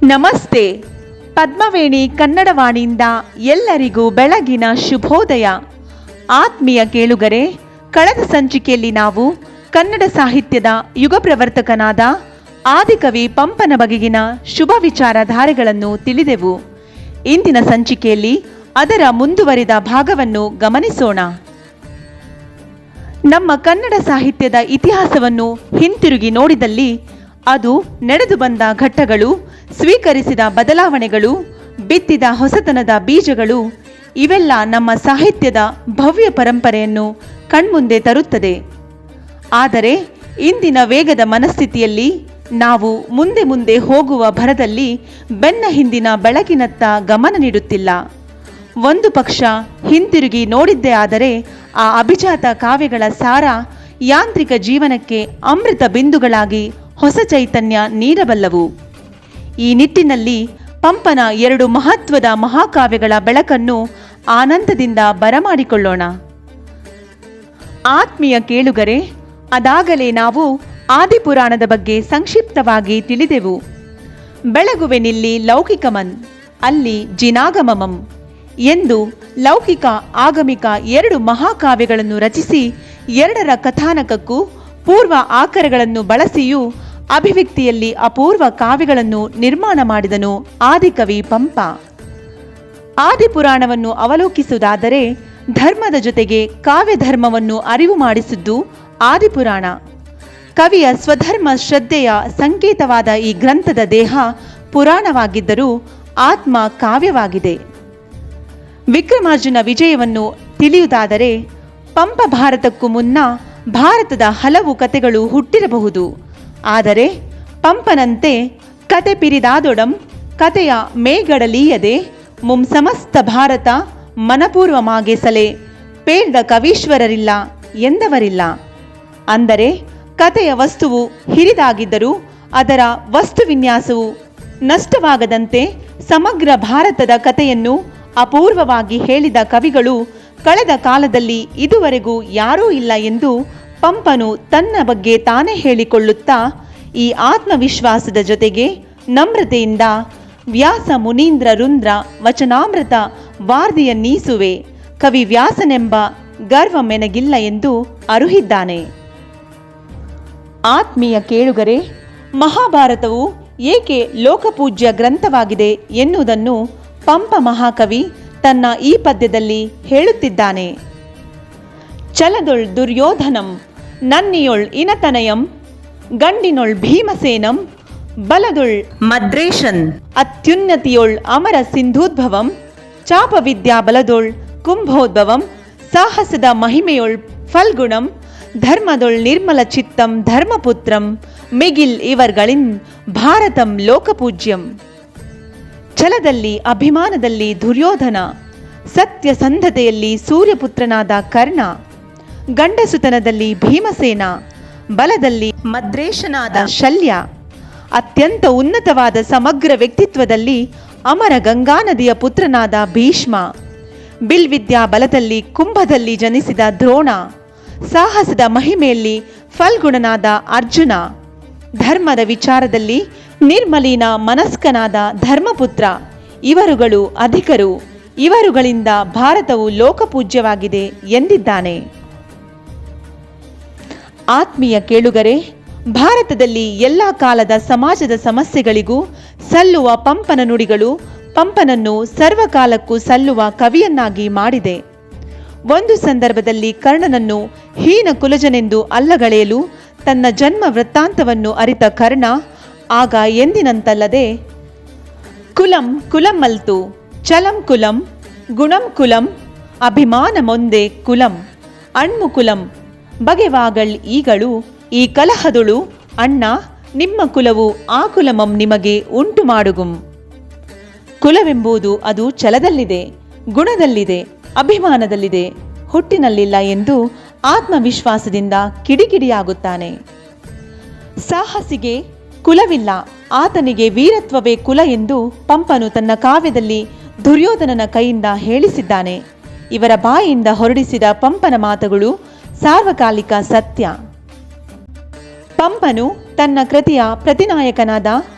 ನಮಸ್ತೆ. ಪದ್ಮವೇಣಿ ಕನ್ನಡವಾಣಿಯಿಂದ ಎಲ್ಲರಿಗೂ ಬೆಳಗಿನ ಶುಭೋದಯ. ಆತ್ಮೀಯ ಕೇಳುಗರೆ, ಕಳೆದ ಸಂಚಿಕೆಯಲ್ಲಿ ನಾವು ಕನ್ನಡ ಸಾಹಿತ್ಯದ ಯುಗ ಪ್ರವರ್ತಕನಾದ ಆದಿಕವಿ ಪಂಪನ ಬಗೆಗಿನ ಶುಭ ವಿಚಾರಧಾರೆಗಳನ್ನು ತಿಳಿದೆವು. ಇಂದಿನ ಸಂಚಿಕೆಯಲ್ಲಿ ಅದರ ಮುಂದುವರಿದ ಭಾಗವನ್ನು ಗಮನಿಸೋಣ. ನಮ್ಮ ಕನ್ನಡ ಸಾಹಿತ್ಯದ ಇತಿಹಾಸವನ್ನು ಹಿಂತಿರುಗಿ ನೋಡಿದಲ್ಲಿ ಅದು ನಡೆದು ಬಂದ ಘಟ್ಟಗಳು, ಸ್ವೀಕರಿಸಿದ ಬದಲಾವಣೆಗಳು, ಬಿತ್ತಿದ ಹೊಸತನದ ಬೀಜಗಳು ಇವೆಲ್ಲ ನಮ್ಮ ಸಾಹಿತ್ಯದ ಭವ್ಯ ಪರಂಪರೆಯನ್ನು ಕಣ್ಮುಂದೆ ತರುತ್ತದೆ. ಆದರೆ ಇಂದಿನ ವೇಗದ ಮನಸ್ಥಿತಿಯಲ್ಲಿ ನಾವು ಮುಂದೆ ಮುಂದೆ ಹೋಗುವ ಭರದಲ್ಲಿ ಬೆನ್ನ ಹಿಂದಿನ ಬೆಳಕಿನತ್ತ ಗಮನ ನೀಡುತ್ತಿಲ್ಲ. ಒಂದು ಪಕ್ಷ ಹಿಂತಿರುಗಿ ನೋಡಿದ್ದೇ ಆದರೆ ಆ ಅಭಿಜಾತ ಕಾವ್ಯಗಳ ಸಾರ ಯಾಂತ್ರಿಕ ಜೀವನಕ್ಕೆ ಅಮೃತ ಬಿಂದುಗಳಾಗಿ ಹೊಸ ಚೈತನ್ಯ ನೀಡಬಲ್ಲವು. ಈ ನಿಟ್ಟಿನಲ್ಲಿ ಪಂಪನ 2 ಮಹತ್ವದ ಮಹಾಕಾವ್ಯಗಳ ಬೆಳಕನ್ನು ಆನಂದದಿಂದ ಬರಮಾಡಿಕೊಳ್ಳೋಣ. ಆತ್ಮೀಯ ಕೇಳುಗರೆ, ಅದಾಗಲೇ ನಾವು ಆದಿಪುರಾಣದ ಬಗ್ಗೆ ಸಂಕ್ಷಿಪ್ತವಾಗಿ ತಿಳಿದೆವು. ಬೆಳಗುವೆನಿಲ್ಲಿ ಲೌಕಿಕಮನ್ ಅಲ್ಲಿ ಜಿನಾಗಮಮಂ ಎಂದು ಲೌಕಿಕ ಆಗಮಿಕ 2 ಮಹಾಕಾವ್ಯಗಳನ್ನು ರಚಿಸಿ 2ರ ಕಥಾನಕಕ್ಕೂ ಪೂರ್ವ ಆಕರಗಳನ್ನು ಬಳಸಿಯೂ ಅಭಿವ್ಯಕ್ತಿಯಲ್ಲಿ ಅಪೂರ್ವ ಕಾವ್ಯಗಳನ್ನು ನಿರ್ಮಾಣ ಮಾಡಿದನು ಆದಿಕವಿ ಪಂಪ. ಆದಿಪುರಾಣವನ್ನು ಅವಲೋಕಿಸುವುದಾದರೆ ಧರ್ಮದ ಜೊತೆಗೆ ಕಾವ್ಯಧರ್ಮವನ್ನು ಅರಿವು ಮಾಡಿಸಿದ್ದು ಆದಿಪುರಾಣ. ಕವಿಯ ಸ್ವಧರ್ಮ ಶ್ರದ್ಧೆಯ ಸಂಕೇತವಾದ ಈ ಗ್ರಂಥದ ದೇಹ ಪುರಾಣವಾಗಿದ್ದರೂ ಆತ್ಮ ಕಾವ್ಯವಾಗಿದೆ. ವಿಕ್ರಮಾರ್ಜುನ ವಿಜಯವನ್ನು ತಿಳಿಯುವುದಾದರೆ ಪಂಪ ಭಾರತಕ್ಕೂ ಮುನ್ನ ಭಾರತದ ಹಲವು ಕತೆಗಳು ಹುಟ್ಟಿರಬಹುದು. ಆದರೆ ಪಂಪನಂತೆ ಕತೆ ಪಿರಿದಾದೊಡಂ ಕತೆಯ ಮೇಗಡಲೀಯದೆ ಸಮಸ್ತ ಭಾರತ ಮನಪೂರ್ವ ಮಾಗೆಸಲೆ ಪೇಳ್ದ ಕವೀಶ್ವರರಿಲ್ಲ ಎಂದವರಿಲ್ಲ. ಅಂದರೆ ಕತೆಯ ವಸ್ತುವು ಹಿರಿದಾಗಿದ್ದರೂ ಅದರ ವಸ್ತುವಿನ್ಯಾಸವು ನಷ್ಟವಾಗದಂತೆ ಸಮಗ್ರ ಭಾರತದ ಕತೆಯನ್ನು ಅಪೂರ್ವವಾಗಿ ಹೇಳಿದ ಕವಿಗಳು ಕಳೆದ ಕಾಲದಲ್ಲಿ ಇದುವರೆಗೂ ಯಾರೂ ಇಲ್ಲ ಎಂದು ಪಂಪನು ತನ್ನ ಬಗ್ಗೆ ತಾನೇ ಹೇಳಿಕೊಳ್ಳುತ್ತಾ ಈ ಆತ್ಮವಿಶ್ವಾಸದ ಜೊತೆಗೆ ನಮ್ರತೆಯಿಂದ ವ್ಯಾಸ ಮುನೀಂದ್ರ ರುಂದ್ರ ವಚನಾಮೃತ ವಾರ್ಧಿಯನ್ನೀಸುವೆ ಕವಿ ವ್ಯಾಸನೆಂಬ ಗರ್ವ ಮೆನಗಿಲ್ಲ ಎಂದು ಅರುಹಿದ್ದಾನೆ. ಆತ್ಮೀಯ ಕೇಳುಗರೆ, ಮಹಾಭಾರತವು ಏಕೆ ಲೋಕಪೂಜ್ಯ ಗ್ರಂಥವಾಗಿದೆ ಎನ್ನುವುದನ್ನು ಪಂಪ ಮಹಾಕವಿ ತನ್ನ ಈ ಪದ್ಯದಲ್ಲಿ ಹೇಳುತ್ತಿದ್ದಾನೆ. ಚಲದೊಳ್ ದುರ್ಯೋಧನಂ ನನ್ನಿಯೊಳ್ ಇನತನಯಂ ಗಂಡಿನೊಳ್ ಭೀಮಸೇನಂ ಬಲದೊಳ್ ಮದ್ರೇಶನ್ ಅತ್ಯುನ್ನತಿಯೊಳ್ ಅಮರ ಸಿಂಧೂದ್ಭವಂ ಚಾಪವಿದ್ಯಾ ಬಲದೊಳ್ ಕುಂಭೋದ್ಭವಂ ಸಾಹಸದ ಮಹಿಮೆಯೊಳ್ ಫಲ್ಗುಣಂ ಧರ್ಮದೊಳ್ ನಿರ್ಮಲ ಚಿತ್ತಂ ಧರ್ಮಪುತ್ರಂ ಮಿಗಿಲ್ ಇವರ್ಗಳಿನ್ ಭಾರತಂ ಲೋಕಪೂಜ್ಯಂ. ಛಲದಲ್ಲಿ ಅಭಿಮಾನದಲ್ಲಿ ದುರ್ಯೋಧನ, ಸತ್ಯಸಂಧತೆಯಲ್ಲಿ ಸೂರ್ಯಪುತ್ರನಾದ ಕರ್ಣ, ಗಂಡಸುತನದಲ್ಲಿ ಭೀಮಸೇನ, ಬಲದಲ್ಲಿ ಮದ್ರೇಶನಾದ ಶಲ್ಯ, ಅತ್ಯಂತ ಉನ್ನತವಾದ ಸಮಗ್ರ ವ್ಯಕ್ತಿತ್ವದಲ್ಲಿ ಅಮರ ಗಂಗಾನದಿಯ ಪುತ್ರನಾದ ಭೀಷ್ಮ, ಬಿಲ್ವಿದ್ಯಾ ಬಲದಲ್ಲಿ ಕುಂಭದಲ್ಲಿ ಜನಿಸಿದ ದ್ರೋಣ, ಸಾಹಸದ ಮಹಿಮೆಯಲ್ಲಿ ಫಲ್ಗುಣನಾದ ಅರ್ಜುನ, ಧರ್ಮದ ವಿಚಾರದಲ್ಲಿ ನಿರ್ಮಲೀನ ಮನಸ್ಕನಾದ ಧರ್ಮಪುತ್ರ ಇವರುಗಳು ಅಧಿಕರು. ಇವರುಗಳಿಂದ ಭಾರತವು ಲೋಕಪೂಜ್ಯವಾಗಿದೆ ಎಂದಿದ್ದಾನೆ. ಆತ್ಮೀಯ ಕೇಳುಗರೆ, ಭಾರತದಲ್ಲಿ ಎಲ್ಲ ಕಾಲದ ಸಮಾಜದ ಸಮಸ್ಯೆಗಳಿಗೂ ಸಲ್ಲುವ ಪಂಪನ ನುಡಿಗಳು ಪಂಪನನ್ನು ಸರ್ವಕಾಲಕ್ಕೂ ಸಲ್ಲುವ ಕವಿಯನ್ನಾಗಿ ಮಾಡಿದೆ. ಒಂದು ಸಂದರ್ಭದಲ್ಲಿ ಕರ್ಣನನ್ನು ಹೀನ ಕುಲಜನೆಂದು ಅಲ್ಲಗಳೆಯಲು ತನ್ನ ಜನ್ಮ ವೃತ್ತಾಂತವನ್ನು ಅರಿತ ಕರ್ಣ ಆಗ ಎಂದಿನಂತಲ್ಲದೆ ಕುಲಂ ಕುಲಮಲ್ತು ಚಲಂ ಕುಲಂ ಗುಣಂ ಕುಲಂ ಅಭಿಮಾನಮೊಂದೆ ಕುಲಂ ಅಣ್ಮು ಕುಲಂ ಬಗೆವಾಗಳ್ ಈಗಳು ಈ ಕಲಹದೊಳು ಅಣ್ಣ ನಿಮ್ಮ ಕುಲವು ಆ ಕುಲಮಂ ನಿಮಗೆ ಉಂಟು ಮಾಡುಗುಂ. ಕುಲವೆಂಬುದು ಅದು ಛಲದಲ್ಲಿದೆ, ಗುಣದಲ್ಲಿದೆ, ಅಭಿಮಾನದಲ್ಲಿದೆ, ಹುಟ್ಟಿನಲ್ಲಿಲ್ಲ ಎಂದು ಆತ್ಮವಿಶ್ವಾಸದಿಂದ ಕಿಡಿಕಿಡಿಯಾಗುತ್ತಾನೆ. ಸಾಹಸಿಗೆ ಕುಲವಿಲ್ಲ, ಆತನಿಗೆ ವೀರತ್ವವೇ ಕುಲ ಎಂದು ಪಂಪನು ತನ್ನ ಕಾವ್ಯದಲ್ಲಿ ದುರ್ಯೋಧನನ ಕೈಯಿಂದ ಹೇಳಿಸಿದ್ದಾನೆ. ಇವರ ಬಾಯಿಯಿಂದ ಹೊರಡಿಸಿದ ಪಂಪನ ಮಾತುಗಳು ಸಾರ್ವಕಾಲಿಕ ಸತ್ಯ. ಪಂಪನು ತನ್ನ ಕೃತಿಯ ಪ್ರತಿನಾಯಕನಾದ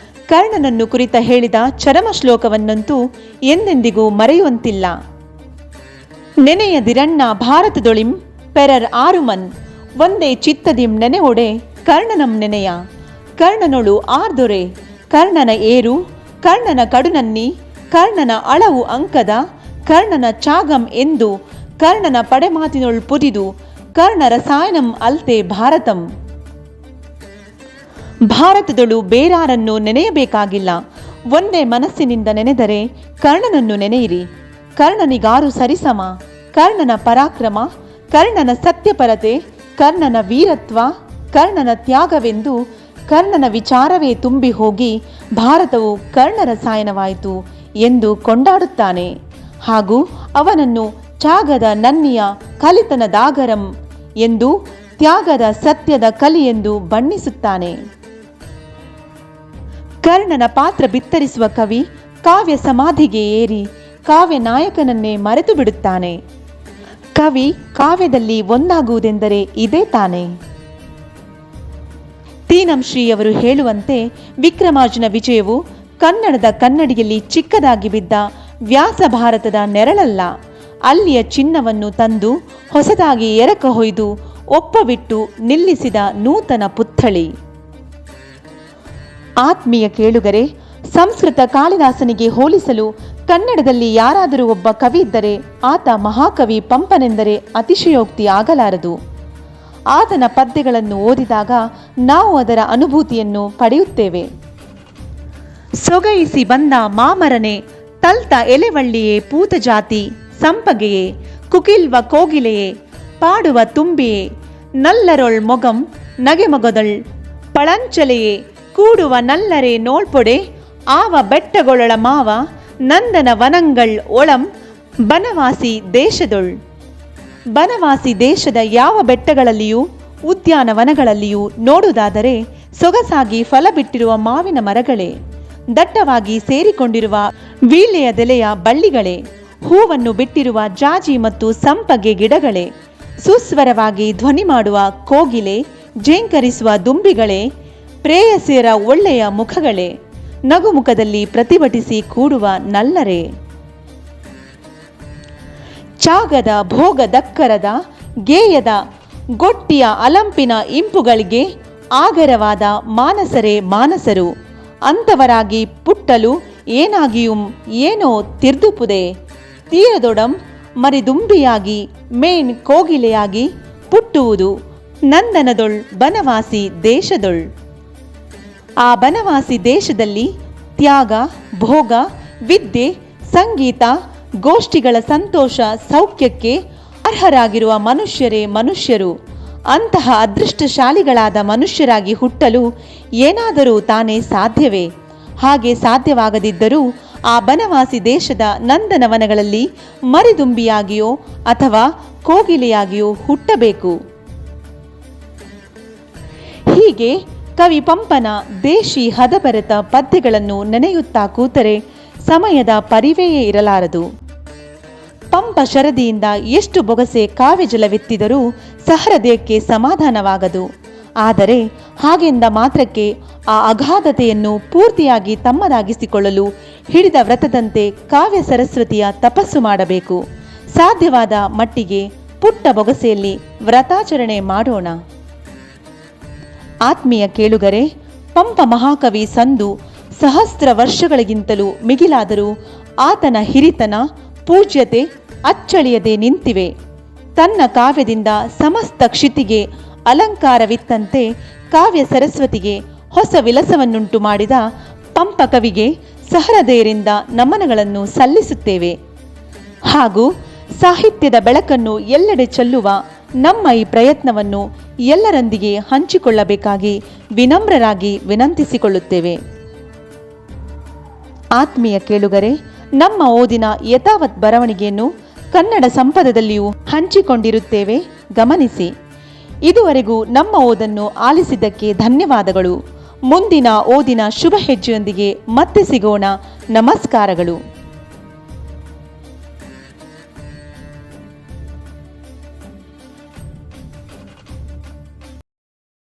ಕರ್ಣನನ್ನು ಕುರಿತ ಹೇಳಿದ ಚರಮ ಶ್ಲೋಕವನ್ನಂತೂ ಎಂದೆಂದಿಗೂ ಮರೆಯುವಂತಿಲ್ಲ. ನೆನೆಯದಿರಣ್ಣ ಭಾರತದೊಳಿಂ ಪೆರರ್ ಆರುಮನ್ ಒಂದೇ ಚಿತ್ತದಿಂ ನೆನೆಯೊಡೆ ಕರ್ಣನಂ ನೆನೆಯ. ಕರ್ಣನೊಳು ಆರ್ದೊರೆ ಕರ್ಣನ ಏರು ಕರ್ಣನ ಕಡುನನ್ನಿ ಕರ್ಣನ ಅಳವು ಅಂಕದ ಕರ್ಣನ ಚಾಗಂ ಎಂದು ಕರ್ಣನ ಪಡೆಮಾತಿನೊಳ್ ಪುದಿದು ಕರ್ಣ ರಸಾಯನಂ ಅಲ್ತೆ ಭಾರತಂ. ಭಾರತದೊಳು ಬೇರಾರನ್ನು ನೆನೆಯಬೇಕಾಗಿಲ್ಲ, ಒಂದೇ ಮನಸ್ಸಿನಿಂದ ನೆನೆದರೆ ಕರ್ಣನನ್ನು ನೆನೆಯಿರಿ. ಕರ್ಣನಿಗಾರು ಸರಿಸಮ, ಕರ್ಣನ ಪರಾಕ್ರಮ, ಕರ್ಣನ ಸತ್ಯಪರತೆ, ಕರ್ಣನ ವೀರತ್ವ, ಕರ್ಣನ ತ್ಯಾಗವೆಂದು ಕರ್ಣನ ವಿಚಾರವೇ ತುಂಬಿ ಹೋಗಿ ಭಾರತವು ಕರ್ಣ ರಸಾಯನವಾಯಿತು ಎಂದು ಕೊಂಡಾಡುತ್ತಾನೆ. ಹಾಗೂ ಅವನನ್ನು ತ್ಯಾಗದ ನನ್ನಿಯ ಕಲಿತನದಾಗರಂ ಎಂದು ತ್ಯಾಗದ ಸತ್ಯದ ಕಲಿ ಎಂದು ಬಣ್ಣಿಸುತ್ತಾನೆ. ಕರ್ಣನ ಪಾತ್ರ ಬಿತ್ತರಿಸುವ ಕವಿ ಕಾವ್ಯ ಸಮಾಧಿಗೆ ಏರಿ ಕಾವ್ಯ ನಾಯಕನನ್ನೇ ಮರೆತು ಬಿಡುತ್ತಾನೆ. ಕವಿ ಕಾವ್ಯದಲ್ಲಿ ಒಂದಾಗುವುದೆಂದರೆ ಇದೇ ತಾನೆ. ತೀನಂಶ್ರೀಯವರು ಹೇಳುವಂತೆ ವಿಕ್ರಮಾರ್ಜುನ ವಿಜಯವು ಕನ್ನಡದ ಕನ್ನಡಿಯಲ್ಲಿ ಚಿಕ್ಕದಾಗಿ ಬಿದ್ದ ವ್ಯಾಸ ಭಾರತದ ನೆರಳಲ್ಲ, ಅಲ್ಲಿಯ ಚಿನ್ನವನ್ನು ತಂದು ಹೊಸದಾಗಿ ಎರಕ ಹೊಯ್ದು ಒಪ್ಪವಿಟ್ಟು ನಿಲ್ಲಿಸಿದ ನೂತನ ಪುತ್ಥಳಿ. ಆತ್ಮೀಯ ಕೇಳುಗರೆ, ಸಂಸ್ಕೃತ ಕಾಳಿದಾಸನಿಗೆ ಹೋಲಿಸಲು ಕನ್ನಡದಲ್ಲಿ ಯಾರಾದರೂ ಒಬ್ಬ ಕವಿ ಇದ್ದರೆ ಆತ ಮಹಾಕವಿ ಪಂಪನೆಂದರೆ ಅತಿಶಯೋಕ್ತಿ ಆಗಲಾರದು. ಆತನ ಪದ್ಯಗಳನ್ನು ಓದಿದಾಗ ನಾವು ಅದರ ಅನುಭೂತಿಯನ್ನು ಪಡೆಯುತ್ತೇವೆ. ಸೊಗೈಸಿ ಬಂದ ಮಾಮರನೆ ತಲ್ತ ಎಲೆವಳ್ಳಿಯೇ ಪೂತ ಜಾತಿ ಸಂಪಗೆಯೇ ಕುಕಿಲ್ವ ಕೋಗಿಲೆಯೇ ಪಾಡುವ ತುಂಬಿಯೇ ನಲ್ಲರೊಳ್ ಮೊಗಂ ನಗೆಮೊಗದಳ್ ಪಳಂಚಲೆಯೇ ಕೂಡುವ ನಲ್ಲರೆ ನೋಳ್ಪೊಡೆ ಆವ ಬೆಟ್ಟಗೊಳಳ ಮಾವ ನಂದನ ವನಂಗಳ್ ಒಳಂ ಬನವಾಸಿ ದೇಶದೊಳ್. ಬನವಾಸಿ ದೇಶದ ಯಾವ ಬೆಟ್ಟಗಳಲ್ಲಿಯೂ ಉದ್ಯಾನವನಗಳಲ್ಲಿಯೂ ನೋಡುವುದಾದರೆ ಸೊಗಸಾಗಿ ಫಲ ಬಿಟ್ಟಿರುವ ಮಾವಿನ ಮರಗಳೇ, ದಟ್ಟವಾಗಿ ಸೇರಿಕೊಂಡಿರುವ ವೀಳ್ಯದೆಲೆಯ ಬಳ್ಳಿಗಳೇ, ಹೂವನ್ನು ಬಿಟ್ಟಿರುವ ಜಾಜಿ ಮತ್ತು ಸಂಪಗೆ ಗಿಡಗಳೇ, ಸುಸ್ವರವಾಗಿ ಧ್ವನಿ ಮಾಡುವ ಕೋಗಿಲೆ, ಝೇಂಕರಿಸುವ ದುಂಬಿಗಳೇ, ಪ್ರೇಯಸಿಯರ ಒಳ್ಳೆಯ ಮುಖಗಳೇ, ನಗುಮುಖದಲ್ಲಿ ಪ್ರತಿಭಟಿಸಿ ಕೂಡುವ ನಲ್ಲರೇ. ಚಾಗದ ಭೋಗ ದಕ್ಕರದ ಗೇಯದ ಗೊಟ್ಟಿಯ ಅಲಂಪಿನ ಇಂಪುಗಳಿಗೆ ಆಗರವಾದ ಮಾನಸರೇ ಮಾನಸರು, ಅಂತವರಾಗಿ ಪುಟ್ಟಲು ಏನಾಗಿಯುಂ ಏನೋ ತಿರ್ದುಪುದೆ ತೀರದೊಡಂ ಮರಿದುಂಬಿಯಾಗಿ ಮೇಣ್ ಕೋಗಿಲೆಯಾಗಿ ಪುಟ್ಟುವುದು ನಂದನದೊಳ್ ಬನವಾಸಿ ದೇಶದೊಳ್. ಆ ಬನವಾಸಿ ದೇಶದಲ್ಲಿ ತ್ಯಾಗ, ಭೋಗ, ವಿದ್ಯೆ, ಸಂಗೀತ, ಗೋಷ್ಠಿಗಳ ಸಂತೋಷ ಸೌಖ್ಯಕ್ಕೆ ಅರ್ಹರಾಗಿರುವ ಮನುಷ್ಯರೇ ಮನುಷ್ಯರು. ಅಂತಹ ಅದೃಷ್ಟಶಾಲಿಗಳಾದ ಮನುಷ್ಯರಾಗಿ ಹುಟ್ಟಲು ಏನಾದರೂ ತಾನೇ ಸಾಧ್ಯವೇ? ಹಾಗೆ ಸಾಧ್ಯವಾಗದಿದ್ದರೂ ಆ ಬನವಾಸಿ ದೇಶದ ನಂದನವನಗಳಲ್ಲಿ ಮರಿದುಂಬಿಯಾಗಿಯೋ ಅಥವಾ ಕೋಗಿಲೆಯಾಗಿಯೋ ಹುಟ್ಟಬೇಕು. ಹೀಗೆ ಕವಿ ಪಂಪನ ದೇಶಿ ಹದಬರೆತ ಪದ್ಯಗಳನ್ನು ನೆನೆಯುತ್ತಾ ಕೂತರೆ ಸಮಯದ ಪರಿವೆಯೇ ಇರಲಾರದು. ಪಂಪ ಶರದಿಯಿಂದ ಎಷ್ಟು ಬೊಗಸೆ ಕಾವ್ಯಜಲವೆತ್ತಿದರೂ ಸಹೃದಯಕ್ಕೆ ಸಮಾಧಾನವಾಗದು. ಆದರೆ ಹಾಗೆಂದ ಮಾತ್ರಕ್ಕೆ ಆ ಅಗಾಧತೆಯನ್ನು ಪೂರ್ತಿಯಾಗಿ ತಮ್ಮದಾಗಿಸಿಕೊಳ್ಳಲು ಹಿಡಿದ ವ್ರತದಂತೆ ಕಾವ್ಯ ಸರಸ್ವತಿಯ ತಪಸ್ಸು ಮಾಡಬೇಕು. ಸಾಧ್ಯವಾದ ಮಟ್ಟಿಗೆ ಪುಟ್ಟ ಬೊಗಸೆಯಲ್ಲಿ ವ್ರತಾಚರಣೆ ಮಾಡೋಣ. ಆತ್ಮೀಯ ಕೇಳುಗರೆ, ಪಂಪ ಮಹಾಕವಿ ಸಂದು ಸಹಸ್ರ ವರ್ಷಗಳಿಗಿಂತಲೂ ಮಿಗಿಲಾದರೂ ಆತನ ಹಿರಿತನ, ಪೂಜ್ಯತೆ ಅಚ್ಚಳಿಯದೆ ನಿಂತಿವೆ. ತನ್ನ ಕಾವ್ಯದಿಂದ ಸಮಸ್ತ ಕ್ಷಿತಿಗೆ ಅಲಂಕಾರವಿತ್ತಂತೆ ಕಾವ್ಯ ಸರಸ್ವತಿಗೆ ಹೊಸ ವಿಲಸವನ್ನುಂಟು ಮಾಡಿದ ಪಂಪ ಕವಿಗೆ ಸಹೃದಯರಿಂದ ನಮನಗಳನ್ನು ಸಲ್ಲಿಸುತ್ತೇವೆ. ಹಾಗೂ ಸಾಹಿತ್ಯದ ಬೆಳಕನ್ನು ಎಲ್ಲೆಡೆ ಚೆಲ್ಲುವ ನಮ್ಮ ಈ ಪ್ರಯತ್ನವನ್ನು ಎಲ್ಲರೊಂದಿಗೆ ಹಂಚಿಕೊಳ್ಳಬೇಕಾಗಿ ವಿನಮ್ರರಾಗಿ ವಿನಂತಿಸಿಕೊಳ್ಳುತ್ತೇವೆ. ಆತ್ಮೀಯ ಕೇಳುಗರೆ, ನಮ್ಮ ಓದಿನ ಯಥಾವತ್ ಬರವಣಿಗೆಯನ್ನು ಕನ್ನಡ ಸಂಪದದಲ್ಲಿಯೂ ಹಂಚಿಕೊಂಡಿರುತ್ತೇವೆ, ಗಮನಿಸಿ. ಇದುವರೆಗೂ ನಮ್ಮ ಓದನ್ನು ಆಲಿಸಿದ್ದಕ್ಕೆ ಧನ್ಯವಾದಗಳು. ಮುಂದಿನ ಓದಿನ ಶುಭ ಹೆಜ್ಜೆಯೊಂದಿಗೆ ಮತ್ತೆ ಸಿಗೋಣ. ನಮಸ್ಕಾರಗಳು.